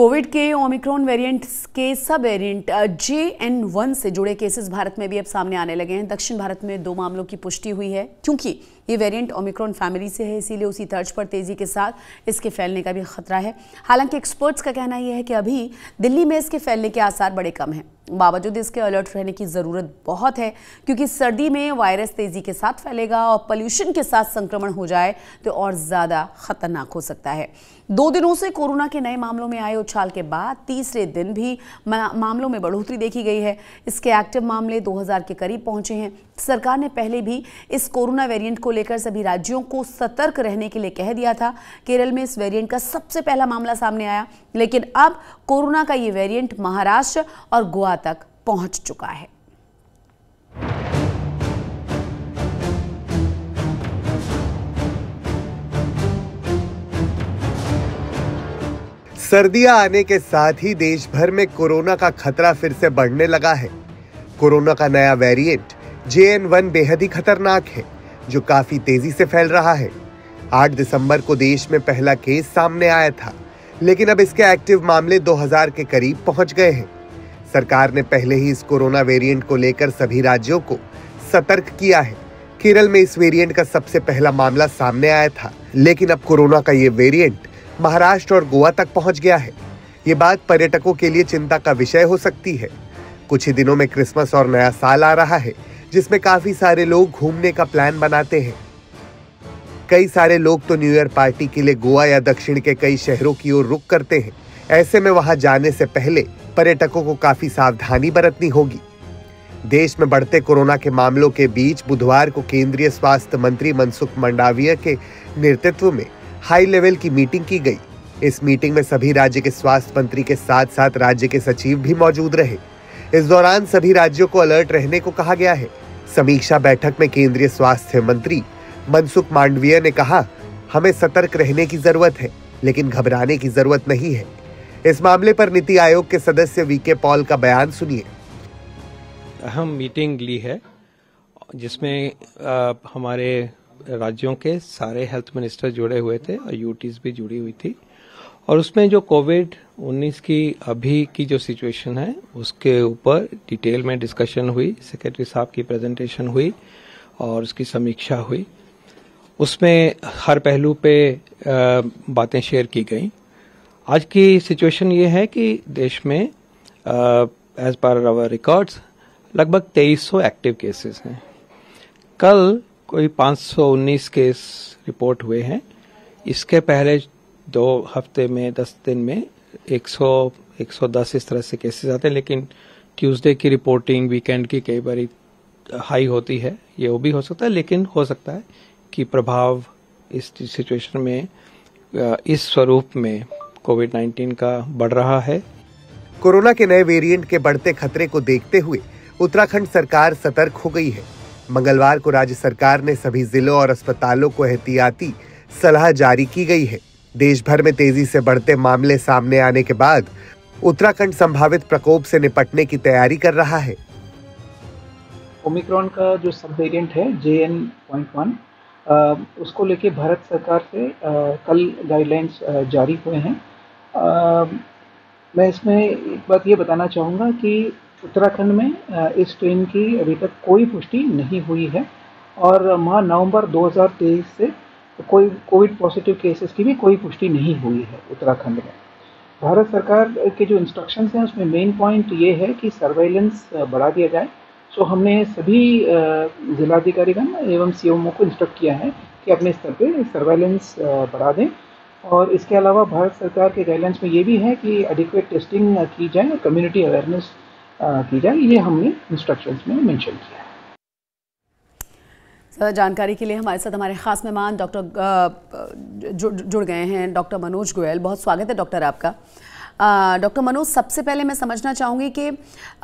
Covid के Omicron variant के सब वेरिएंट JN1 से जुड़े केसेस भारत में भी अब सामने आने लगे हैं। दक्षिण भारत में 2 मामलों की पुष्टि हुई है। क्योंकि ये वेरिएंट ओमिक्रॉन फैमिली से है, इसीलिए उसी तर्ज पर तेजी के साथ इसके फैलने का भी खतरा है। हालांकि एक्सपर्ट्स का कहना यह है कि अभी दिल्ली में इसके फैलने के आसार बड़े कम हैं। बावजूद इसके अलर्ट रहने की ज़रूरत बहुत है, क्योंकि सर्दी में वायरस तेज़ी के साथ फैलेगा और पोल्यूशन के साथ संक्रमण हो जाए तो और ज़्यादा खतरनाक हो सकता है। 2 दिनों से कोरोना के नए मामलों में आए उछाल के बाद तीसरे दिन भी मामलों में बढ़ोतरी देखी गई है। इसके एक्टिव मामले 2000 के करीब पहुंचे हैं। सरकार ने पहले भी इस कोरोना वेरिएंट को लेकर सभी राज्यों को सतर्क रहने के लिए कह दिया था। केरल में इस वेरिएंट का सबसे पहला मामला सामने आया, लेकिन अब कोरोना का ये वेरिएंट महाराष्ट्र और गोवा तक पहुंच चुका है। सर्दियां आने के साथ ही देश भर में कोरोना का खतरा फिर से बढ़ने लगा है। कोरोना का नया वेरिएंट JN1 बेहद ही खतरनाक है, जो काफी तेजी से फैल रहा है। 8 दिसंबर को देश में पहला केस सामने आया था, लेकिन अब इसके एक्टिव मामले 2000 के करीब पहुंच गए हैं। सरकार ने पहले ही इस कोरोना वेरिएंट को लेकर सभी राज्यों को सतर्क किया है। केरल में इस वेरिएंट का सबसे पहला मामला सामने आया था, लेकिन अब कोरोना का ये वेरिएंट महाराष्ट्र और गोवा तक पहुंच गया है। ये बात पर्यटकों के लिए चिंता का विषय हो सकती है। कुछ ही दिनों में क्रिसमस और नया साल आ रहा है, जिसमें काफी सारे लोग घूमने का प्लान बनाते हैं। कई सारे लोग तो न्यू ईयर पार्टी के लिए गोवा या दक्षिण के कई शहरों की ओर रुख करते हैं। ऐसे में वहां जाने से पहले पर्यटकों को काफी सावधानी बरतनी होगी। देश में बढ़ते कोरोना के मामलों के बीच बुधवार को केंद्रीय स्वास्थ्य मंत्री मनसुख मंडाविया के नेतृत्व में हाई लेवल की मीटिंग की गई। इस मीटिंग में सभी राज्य के स्वास्थ्य मंत्री के साथ साथ राज्य के सचिव भी मौजूद रहे। इस दौरान सभी राज्यों को अलर्ट रहने को कहा गया है। समीक्षा बैठक में केंद्रीय स्वास्थ्य मंत्री मनसुख मांडविया ने कहा, हमें सतर्क रहने की जरूरत है, लेकिन घबराने की जरूरत नहीं है। इस मामले पर नीति आयोग के सदस्य VK पॉल का बयान सुनिए। अहम मीटिंग ली है, जिसमें हमारे राज्यों के सारे हेल्थ मिनिस्टर जुड़े हुए थे और यूटीज भी जुड़ी हुई थी। और उसमें जो कोविड-19 की अभी की जो सिचुएशन है, उसके ऊपर डिटेल में डिस्कशन हुई। सेक्रेटरी साहब की प्रेजेंटेशन हुई और उसकी समीक्षा हुई। उसमें हर पहलू पे बातें शेयर की गई। आज की सिचुएशन ये है कि देश में एज पर आवर रिकॉर्ड्स लगभग 2300 एक्टिव केसेस हैं। कल कोई 519 केस रिपोर्ट हुए हैं। इसके पहले 2 हफ्ते में 10 दिन में 100-110 इस तरह से केसेस आते हैं, लेकिन ट्यूसडे की रिपोर्टिंग वीकेंड की कई बार हाई होती है। ये वो भी हो सकता है, लेकिन हो सकता है कि प्रभाव इस सिचुएशन में इस स्वरूप में कोविड-19 का बढ़ रहा है। कोरोना के नए वेरिएंट के बढ़ते खतरे को देखते हुए उत्तराखंड सरकार सतर्क हो गई है। मंगलवार को राज्य सरकार ने सभी जिलों और अस्पतालों को एहतियाती सलाह जारी की गई है। देश भर में तेजी से बढ़ते मामले सामने आने के बाद उत्तराखंड संभावित प्रकोप से निपटने की तैयारी कर रहा है। ओमिक्रॉन का जो सब वेरिएंट है JN.1, उसको लेके भारत सरकार से कल गाइडलाइंस जारी हुए हैं। मैं इसमें एक बात ये बताना चाहूँगा कि उत्तराखंड में इस स्ट्रेन की अभी तक कोई पुष्टि नहीं हुई है और माह नवंबर 2023 से कोई कोविड पॉजिटिव केसेस की भी कोई पुष्टि नहीं हुई है उत्तराखंड में। भारत सरकार के जो इंस्ट्रक्शंस हैं, उसमें मेन पॉइंट ये है कि सर्वेलेंस बढ़ा दिया जाए। सो हमने सभी जिलाधिकारीगण एवं CMO को इंस्ट्रक्ट किया है कि अपने स्तर पर सर्वेलेंस बढ़ा दें। और इसके अलावा भारत सरकार के गाइडलाइंस में ये भी है कि एडिक्वेट टेस्टिंग की जाए और कम्युनिटी अवेयरनेस की जाए। ये हमने इंस्ट्रक्शंस में मेंशन किया है। जानकारी के लिए हमारे साथ हमारे खास मेहमान डॉक्टर जुड़ गए हैं, डॉक्टर मनोज गोयल। बहुत स्वागत है डॉक्टर आपका। डॉक्टर मनोज, सबसे पहले मैं समझना चाहूँगी कि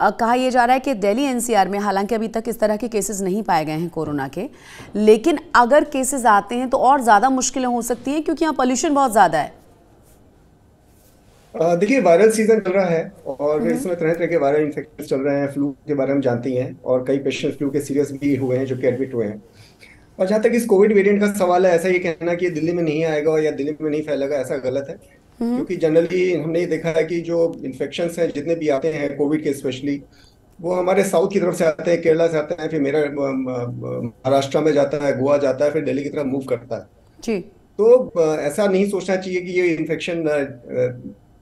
कहा यह जा रहा है कि दिल्ली NCR में हालांकि अभी तक इस तरह के केसेस नहीं पाए गए हैं कोरोना के, लेकिन अगर केसेस आते हैं तो और ज़्यादा मुश्किलें हो सकती हैं, क्योंकि यहाँ पोल्यूशन बहुत ज़्यादा है। देखिए, वायरल सीजन चल रहा है और इसमें तरह तरह के वायरल इन्फेक्शन चल रहे हैं। फ्लू के बारे में जानती हैं, और कई पेशेंट फ्लू के सीरियस भी हुए हैं जो कि एडमिट हुए हैं। और जहाँ तक इस कोविड वेरिएंट का सवाल है, ऐसा ये कहना कि दिल्ली में नहीं आएगा या दिल्ली में नहीं फैलेगा, ऐसा गलत है। क्योंकि जनरली हमने ये देखा है कि जो इन्फेक्शंस हैं जितने भी आते हैं कोविड के स्पेशली, वो हमारे साउथ की तरफ से आते हैं, केरला से आते हैं, फिर मेरा महाराष्ट्र में जाता है, गोवा जाता है, फिर दिल्ली की तरफ मूव करता है। जी। तो ऐसा नहीं सोचना चाहिए कि ये इन्फेक्शन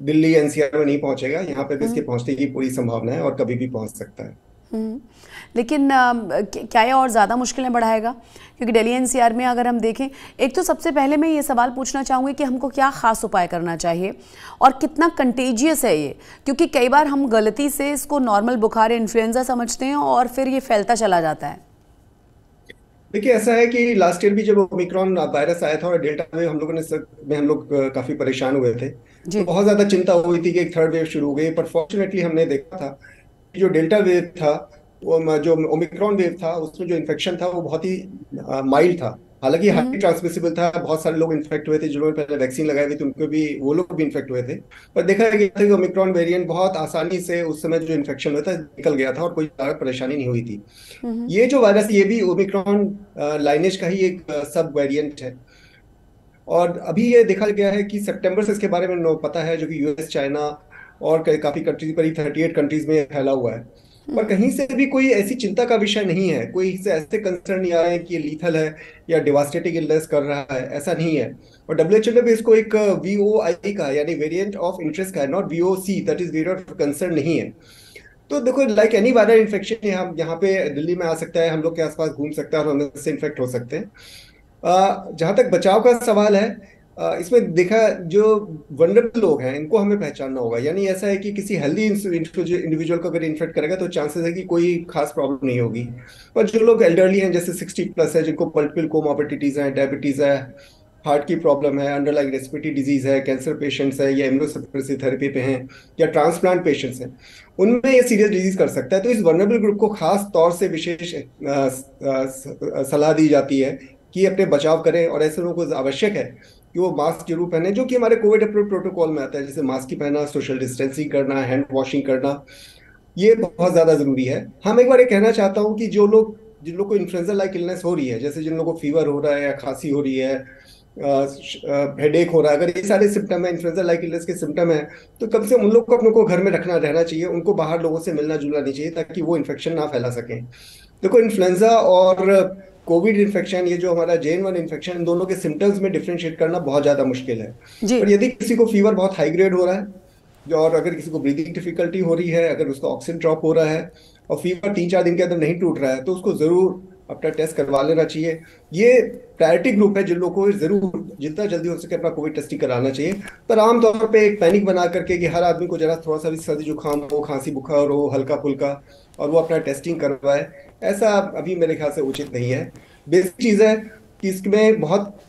दिल्ली एनसीआर में नहीं पहुंचेगा। यहाँ पे भी इसके पहुंचने की पूरी संभावना है और कभी भी पहुंच सकता है। लेकिन क्या ये और ज़्यादा मुश्किलें बढ़ाएगा? क्योंकि दिल्ली एनसीआर में अगर हम देखें, एक तो सबसे पहले मैं ये सवाल पूछना चाहूँगी कि हमको क्या ख़ास उपाय करना चाहिए और कितना कंटेजियस है ये, क्योंकि कई बार हम गलती से इसको नॉर्मल बुखार इन्फ्लुएंजा समझते हैं और फिर ये फैलता चला जाता है। देखिए, ऐसा है कि लास्ट ईयर भी जब ओमिक्रॉन वायरस आया था और डेल्टा वेव हम लोग काफी परेशान हुए थे, तो बहुत ज्यादा चिंता हुई थी कि एक थर्ड वेव शुरू हो गई। पर फॉर्चुनेटली हमने देखा था कि जो डेल्टा वेव था, वो जो ओमिक्रॉन वेव था, उसमें जो इन्फेक्शन था वो बहुत ही माइल्ड था। हालांकि हाई ट्रांसमिसिबल था, बहुत सारे लोग इन्फेक्ट हुए थे, जिन्होंने पहले वैक्सीन लगाई हुई थी उनको भी, वो लोग भी इन्फेक्ट हुए थे। पर देखा गया था कि ओमिक्रॉन वेरिएंट बहुत आसानी से उस समय जो इन्फेक्शन हुआ था निकल गया था और कोई परेशानी नहीं हुई थी। ये जो वायरस, ये भी ओमिक्रॉन लाइनेज का ही एक सब वेरिएंट है। और अभी ये देखा गया है कि सितंबर से इसके बारे में पता है, जो कि यूएस, चाइना और काफी कंट्रीज, करीब 38 कंट्रीज में फैला हुआ है। पर कहीं से भी कोई ऐसी चिंता का विषय नहीं है, कोई से ऐसे कंसर्न नहीं आ रहे हैं कि ये लीथल है या डिवास्टेटिंग इलनेस कर रहा है, ऐसा नहीं है। और डब्ल्यूएचओ ने भी इसको एक VOI का, यानी वेरिएंट ऑफ इंटरेस्ट का है, not VOC, that is variant of concern नहीं है। तो देखो, लाइक एनी वायरल इन्फेक्शन यहाँ पे दिल्ली में आ सकता है, हम लोग के आसपास घूम सकता है और हम इससे इन्फेक्ट हो सकते हैं। जहां तक बचाव का सवाल है, इसमें देखा, जो वनरेबल लोग हैं इनको हमें पहचानना होगा। यानी ऐसा है कि किसी हेल्दी इंडिविजुअल को अगर इन्फेक्ट करेगा तो चांसेस है कि कोई खास प्रॉब्लम नहीं होगी। पर जो लोग एल्डरली हैं, जैसे 60+ है, जिनको मल्टीपल कोमॉर्बिडिटीज हैं, डायबिटीज है, हार्ट की प्रॉब्लम है, अंडरलाइंग रेस्पिरेटरी डिजीज है, कैंसर पेशेंट्स है, या इम्यूनोसप्रेसिव थेरेपी पे हैं, या ट्रांसप्लांट पेशेंट्स हैं, उनमें ये सीरियस डिजीज कर सकता है। तो इस वनरेबल ग्रुप को खास तौर से विशेष सलाह दी जाती है कि अपने बचाव करें। और ऐसे लोगों को आवश्यक है कि वो मास्क जरूर पहने, जो कि हमारे कोविड अप्रूव्ड प्रोटोकॉल में आता है, जैसे मास्क की पहना, सोशल डिस्टेंसिंग करना, हैंड वॉशिंग करना, ये बहुत ज्यादा जरूरी है। हम एक बार ये कहना चाहता हूँ कि जिन लोग को इन्फ्लुएंजा लाइक इलनेस हो रही है, जैसे जिन लोगों को फीवर हो रहा है या खांसी हो रही है, हेडेक हो रहा है, अगर ये सारे सिम्टम है, इन्फ्लुएंजा लाइक इलनेस के सिम्टम है, तो कम से कम उन लोग को अपने को घर में रहना चाहिए। उनको बाहर लोगों से मिलना जुलना नहीं चाहिए, ताकि वो इन्फेक्शन ना फैला सकें। देखो, इन्फ्लुएंजा और कोविड इन्फेक्शन, ये जो हमारा JN1 इन्फेक्शन, इन दोनों के सिम्टम्स में डिफरेंशिएट करना बहुत ज्यादा मुश्किल है। पर यदि किसी को फीवर बहुत हाई ग्रेड हो रहा है, और अगर किसी को ब्रीदिंग डिफिकल्टी हो रही है, अगर उसका ऑक्सीजन ड्रॉप हो रहा है और फीवर 3-4 दिन के अंदर नहीं टूट रहा है, तो उसको जरूर अपना टेस्ट करवा लेना चाहिए। ये प्रायोरिटी ग्रुप है, जिन लोगों को जरूर जितना जल्दी हो सके अपना कोविड टेस्टिंग कराना चाहिए। पर आमतौर पे एक पैनिक बना करके कि हर आदमी को जरा थोड़ा सा भी सर्दी जुकाम हो, खांसी बुखार हो हल्का फुल्का, और वो अपना टेस्टिंग करवाए, ऐसा अभी मेरे ख्याल से उचित नहीं है। बेसिक चीज है कि इसमें बहुत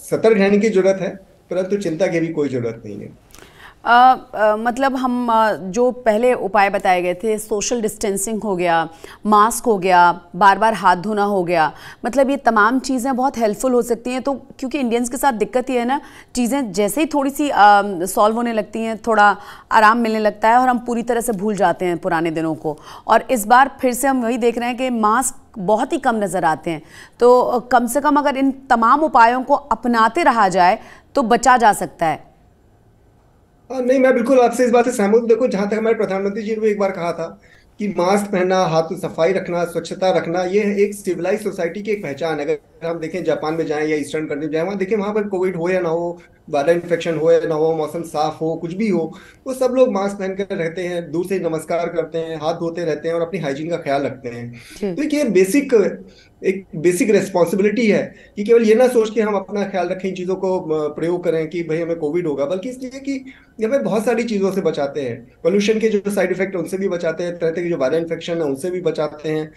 सतर्क रहने की जरूरत है, परंतु चिंता की भी कोई जरूरत नहीं है। मतलब हम जो पहले उपाय बताए गए थे, सोशल डिस्टेंसिंग हो गया, मास्क हो गया, बार बार हाथ धोना हो गया, मतलब ये तमाम चीज़ें बहुत हेल्पफुल हो सकती हैं। तो क्योंकि इंडियंस के साथ दिक्कत ये है ना, चीज़ें जैसे ही थोड़ी सी सॉल्व होने लगती हैं, थोड़ा आराम मिलने लगता है और हम पूरी तरह से भूल जाते हैं पुराने दिनों को। और इस बार फिर से हम वही देख रहे हैं कि मास्क बहुत ही कम नज़र आते हैं। तो कम से कम अगर इन तमाम उपायों को अपनाते रहा जाए तो बचा जा सकता है। नहीं, मैं बिल्कुल आपसे इस बात से सहमत हूँ। देखो, जहां तक हमारे प्रधानमंत्री जी ने भी एक बार कहा था कि मास्क पहनना, हाथ सफाई रखना, स्वच्छता रखना, ये एक सिविलाइज सोसाइटी की एक पहचान है। अगर हम देखें जापान में जाएं या ईस्टर्न कंट्री में जाएं, वहां देखें, वहां पर कोविड हो या ना हो, वायरल इन्फेक्शन हो या ना हो, मौसम साफ हो, कुछ भी हो, वो सब लोग मास्क पहनकर रहते हैं, दूर से नमस्कार करते हैं, हाथ धोते रहते हैं और अपनी हाइजीन का ख्याल रखते हैं। तो ये एक बेसिक रेस्पॉन्सिबिलिटी है कि केवल ये ना सोच के हम अपना ख्याल रखें, इन चीजों को प्रयोग करें कि भाई हमें कोविड होगा, बल्कि इसलिए कि ये हमें बहुत सारी चीजों से बचाते हैं। पोल्यूशन के जो साइड इफेक्ट उनसे भी बचाते हैं, तरह तरह के जो वायरल इन्फेक्शन है उनसे भी बचाते हैं।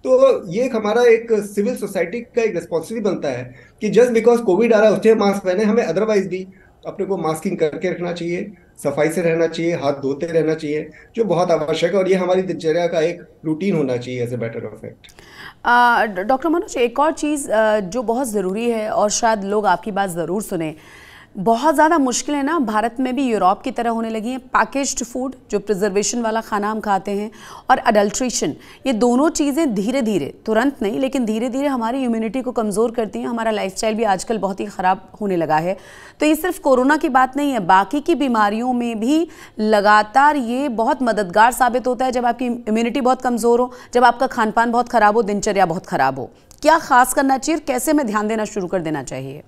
तो ये हमारा एक सिविल सोसाइटी का एक रेस्पॉन्सिबिलिटी बनता है कि जस्ट बिकॉज कोविड आ रहा है उससे मास्क पहने, हमें अदरवाइज भी अपने को मास्किंग करके रखना चाहिए, सफाई से रहना चाहिए, हाथ धोते रहना चाहिए, जो बहुत आवश्यक है। और ये हमारी दिनचर्या का एक रूटीन होना चाहिए as a matter of fact. Doctor Manoj, एक और चीज़ जो बहुत ज़रूरी है और शायद लोग आपकी बात ज़रूर सुने, बहुत ज़्यादा मुश्किलें ना भारत में भी यूरोप की तरह होने लगी हैं। पैकेज्ड फूड, जो प्रिजर्वेशन वाला खाना हम खाते हैं, और अडल्ट्रेशन, ये दोनों चीज़ें धीरे धीरे, तुरंत नहीं लेकिन धीरे धीरे हमारी इम्यूनिटी को कमज़ोर करती हैं। हमारा लाइफस्टाइल भी आजकल बहुत ही ख़राब होने लगा है। तो ये सिर्फ कोरोना की बात नहीं है, बाकी की बीमारियों में भी लगातार ये बहुत मददगार साबित होता है। जब आपकी इम्यूनिटी बहुत कमज़ोर हो, जब आपका खान पान बहुत ख़राब हो, दिनचर्या बहुत ख़राब हो, क्या खास करना चाहिए, कैसे में ध्यान देना शुरू कर देना चाहिए?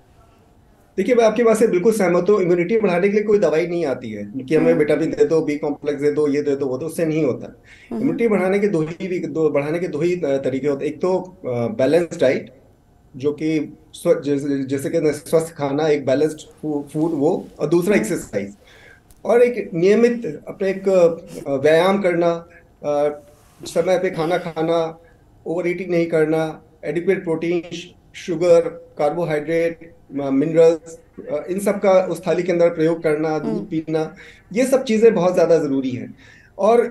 देखिए, मैं आपकी बात से बिल्कुल सहमत हूँ। इम्यूनिटी बढ़ाने के लिए कोई दवाई नहीं आती है कि हमें विटामिन दे दो, बी कॉम्प्लेक्स दे दो, ये दे दो, वो दो, उससे नहीं होता। इम्यूनिटी बढ़ाने के बढ़ाने के दो ही तरीके होते हैं। एक तो बैलेंस डाइट, जो कि जैसे कि स्वस्थ खाना, एक बैलेंस्ड फूड वो, और दूसरा एक्सरसाइज, और एक नियमित अपने एक व्यायाम करना, समय पे खाना खाना, ओवर ईटिंग नहीं करना, adequate protein, sugar, carbohydrate, minerals, इन सब का उस थाली के अंदर प्रयोग करना, दूध पीना, ये सब चीजें बहुत ज्यादा जरूरी हैं। और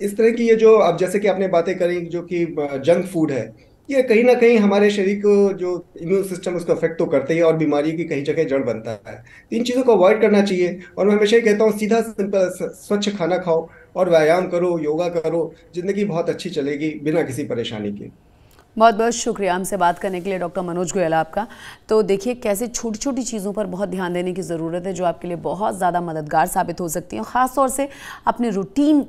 इस तरह की ये जो अब जैसे कि आपने बातें करी जो कि जंक फूड है, ये कहीं ना कहीं हमारे शरीर को जो इम्यून सिस्टम उसको अफेक्ट तो करते ही, और बीमारी की कहीं जगह जड़ बनता है। इन चीज़ों को अवॉइड करना चाहिए। और मैं हमेशा ही कहता हूँ, सीधा सिंपल स्वच्छ खाना खाओ और व्यायाम करो, योगा करो, जिंदगी बहुत अच्छी चलेगी बिना किसी परेशानी के। बहुत बहुत शुक्रिया हमसे बात करने के लिए डॉक्टर मनोज गोयल आपका। तो देखिए कैसे छोटी छोटी चीज़ों पर बहुत ध्यान देने की ज़रूरत है, जो आपके लिए बहुत ज़्यादा मददगार साबित हो सकती हैं। ख़ास तौर से अपने रूटीन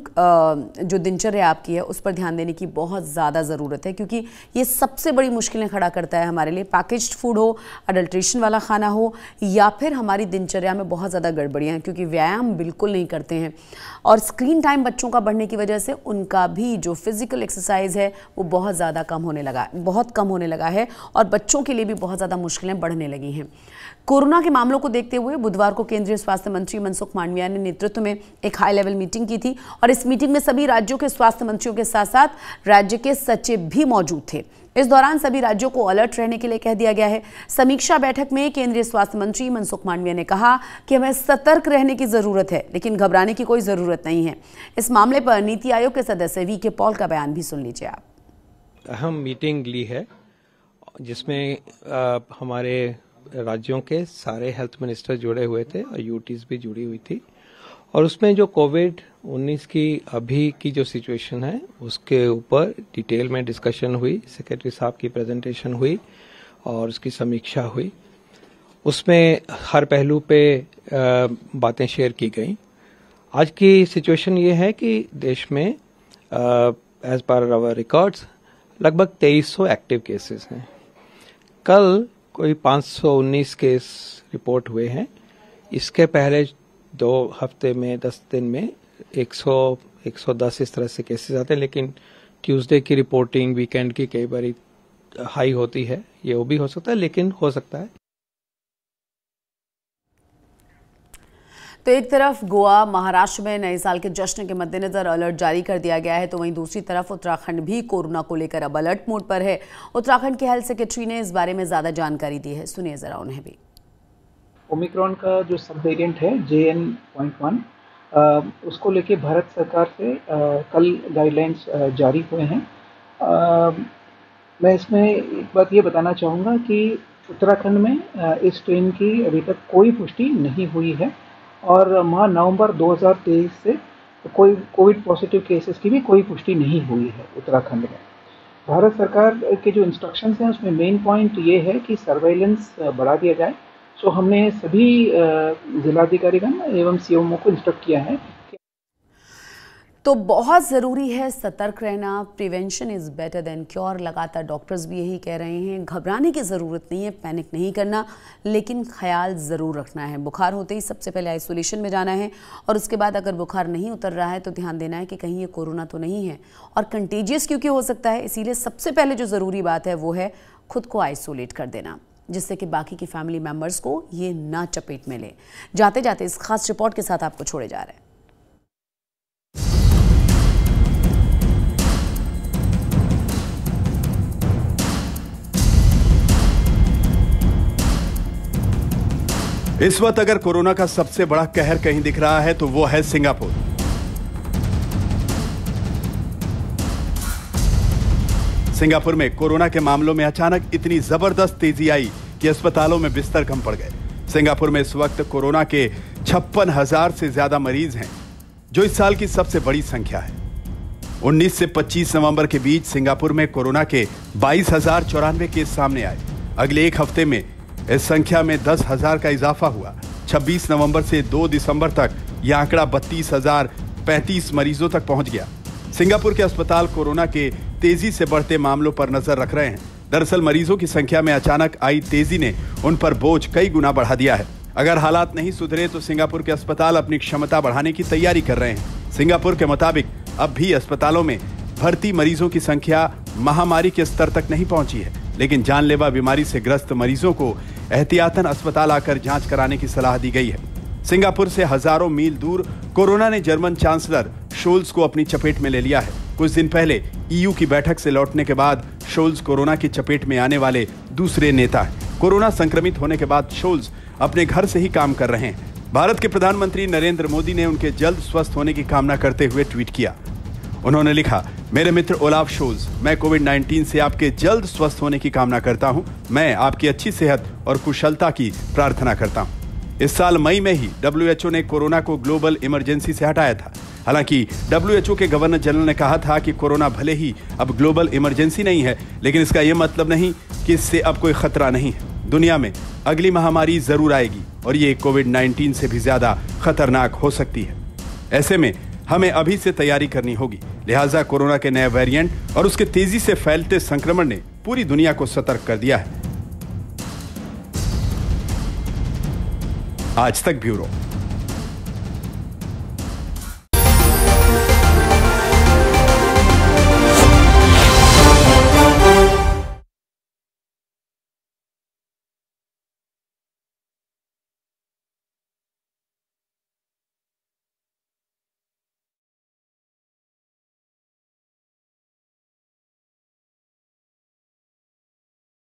जो दिनचर्या आपकी है उस पर ध्यान देने की बहुत ज़्यादा ज़रूरत है, क्योंकि ये सबसे बड़ी मुश्किलें खड़ा करता है हमारे लिए। पैकेज्ड फूड हो, अडल्ट्रेशन वाला खाना हो, या फिर हमारी दिनचर्या में बहुत ज़्यादा गड़बड़ियाँ हैं, क्योंकि व्यायाम बिल्कुल नहीं करते हैं। और स्क्रीन टाइम बच्चों का बढ़ने की वजह से उनका भी जो फिज़िकल एक्सरसाइज है वो बहुत ज़्यादा बहुत कम होने लगा है, और बच्चों के लिए भी बहुत ज़्यादा मुश्किलें बढ़ने लगी हैं। कोरोना के मामलों को देखते हुए बुधवार को केंद्रीय स्वास्थ्य मंत्री मनसुख मांडविया ने नेतृत्व में एक हाई लेवल मीटिंग की थी, और इस मीटिंग में सभी राज्यों के स्वास्थ्य मंत्रियों के साथ साथ राज्य के सचिव भी मौजूद थे। इस दौरान सभी राज्यों को अलर्ट रहने के लिए कह दिया गया है। समीक्षा बैठक में केंद्रीय स्वास्थ्य मंत्री मनसुख मांडविया ने कहा कि हमें सतर्क रहने की जरूरत है, लेकिन घबराने की कोई जरूरत नहीं है। इस मामले पर नीति आयोग के सदस्य वी.के. पॉल का बयान भी सुन लीजिए आप। अहम मीटिंग ली है जिसमें हमारे राज्यों के सारे हेल्थ मिनिस्टर जुड़े हुए थे और यूटीज भी जुड़ी हुई थी, और उसमें जो कोविड-19 की अभी की जो सिचुएशन है उसके ऊपर डिटेल में डिस्कशन हुई। सेक्रेटरी साहब की प्रेजेंटेशन हुई और उसकी समीक्षा हुई। उसमें हर पहलू पे बातें शेयर की गई। आज की सिचुएशन ये है कि देश में एज पर आवर रिकॉर्ड्स लगभग 2300 एक्टिव केसेस हैं। कल कोई 519 केस रिपोर्ट हुए हैं। इसके पहले 2 हफ्ते में 10 दिन में 100-110 इस तरह से केसेस आते हैं, लेकिन ट्यूसडे की रिपोर्टिंग वीकेंड की कई बार हाई होती है। ये वो भी हो सकता है, लेकिन हो सकता है। तो एक तरफ गोवा, महाराष्ट्र में नए साल के जश्न के मद्देनजर अलर्ट जारी कर दिया गया है, तो वहीं दूसरी तरफ उत्तराखंड भी कोरोना को लेकर अब अलर्ट मोड पर है। उत्तराखंड के हेल्थ सेक्रेटरी ने इस बारे में ज्यादा जानकारी दी है, सुनिए जरा उन्हें भी। ओमिक्रॉन का जो सब वेरिएंट है JN.1, उसको लेके भारत सरकार से कल गाइडलाइंस जारी हुए हैं। मैं इसमें एक बात ये बताना चाहूँगा कि उत्तराखंड में इस स्ट्रेन की अभी तक कोई पुष्टि नहीं हुई है, और माह नवंबर 2023 से कोई कोविड पॉजिटिव केसेस की भी कोई पुष्टि नहीं हुई है उत्तराखंड में। भारत सरकार के जो इंस्ट्रक्शंस हैं उसमें मेन पॉइंट ये है कि सर्वेलेंस बढ़ा दिया जाए। सो हमने सभी जिलाधिकारीगण एवं CMO को इंस्ट्रक्ट किया है। तो बहुत ज़रूरी है सतर्क रहना। Prevention is better than cure, लगातार डॉक्टर्स भी यही कह रहे हैं। घबराने की ज़रूरत नहीं है, पैनिक नहीं करना, लेकिन ख्याल ज़रूर रखना है। बुखार होते ही सबसे पहले आइसोलेशन में जाना है, और उसके बाद अगर बुखार नहीं उतर रहा है तो ध्यान देना है कि कहीं ये कोरोना तो नहीं है, और कंटेजियस क्योंकि हो सकता है। इसीलिए सबसे पहले जो ज़रूरी बात है वो है खुद को आइसोलेट कर देना, जिससे कि बाकी की फैमिली मेम्बर्स को ये ना चपेट में ले। जाते जाते इस खास रिपोर्ट के साथ आपको छोड़े जा रहे हैं। इस वक्त अगर कोरोना का सबसे बड़ा कहर कहीं दिख रहा है तो वो है सिंगापुर। सिंगापुर में कोरोना के मामलों में अचानक इतनी जबरदस्त तेजी आई कि अस्पतालों में बिस्तर कम पड़ गए। सिंगापुर में इस वक्त कोरोना के 56,000 से ज्यादा मरीज हैं, जो इस साल की सबसे बड़ी संख्या है। 19 से 25 नवंबर के बीच सिंगापुर में कोरोना के 22,094 केस सामने आए। अगले एक हफ्ते में इस संख्या में 10,000 का इजाफा हुआ। 26 नवंबर से 2 दिसंबर तक यह आंकड़ा 32,035 मरीजों तक पहुंच गया। सिंगापुर के अस्पताल कोरोना के तेजी से बढ़ते मामलों पर नजर रख रहे हैं। दरअसल मरीजों की संख्या में अचानक आई तेजी ने उन पर बोझ कई गुना बढ़ा दिया है। अगर हालात नहीं सुधरे तो सिंगापुर के अस्पताल अपनी क्षमता बढ़ाने की तैयारी कर रहे हैं। सिंगापुर के मुताबिक अब भी अस्पतालों में भर्ती मरीजों की संख्या महामारी के स्तर तक नहीं पहुंची है, लेकिन जानलेवा बीमारी से ग्रस्त मरीजों को एहतियातन अस्पताल आकर जांच कराने की सलाह दी गई है। सिंगापुर से हजारों मील दूर कोरोना ने जर्मन चांसलर शोल्स को अपनी चपेट में ले लिया है। कुछ दिन पहले ईयू की बैठक से लौटने के बाद शोल्स कोरोना की चपेट में आने वाले दूसरे नेता हैं। कोरोना संक्रमित होने के बाद शोल्स अपने घर से ही काम कर रहे हैं। भारत के प्रधानमंत्री नरेंद्र मोदी ने उनके जल्द स्वस्थ होने की कामना करते हुए ट्वीट किया। उन्होंने लिखा, मेरे मित्र ओलाफ शोल्स, मैं कोविड-19 से आपके जल्द स्वस्थ होने की कामना करता हूं। मैं आपकी अच्छी सेहत और कुशलता की प्रार्थना करता हूं। इस साल मई में ही WHO ने कोरोना को ग्लोबल इमरजेंसी से हटाया था। हालांकि WHO के गवर्नर जनरल ने कहा था कि कोरोना भले ही अब ग्लोबल इमरजेंसी नहीं है, लेकिन इसका यह मतलब नहीं कि इससे अब कोई खतरा नहीं है। दुनिया में अगली महामारी जरूर आएगी और ये कोविड-19 से भी ज्यादा खतरनाक हो सकती है। ऐसे में हमें अभी से तैयारी करनी होगी। लिहाजा कोरोना के नए वेरिएंट और उसके तेजी से फैलते संक्रमण ने पूरी दुनिया को सतर्क कर दिया है। आज तक ब्यूरो।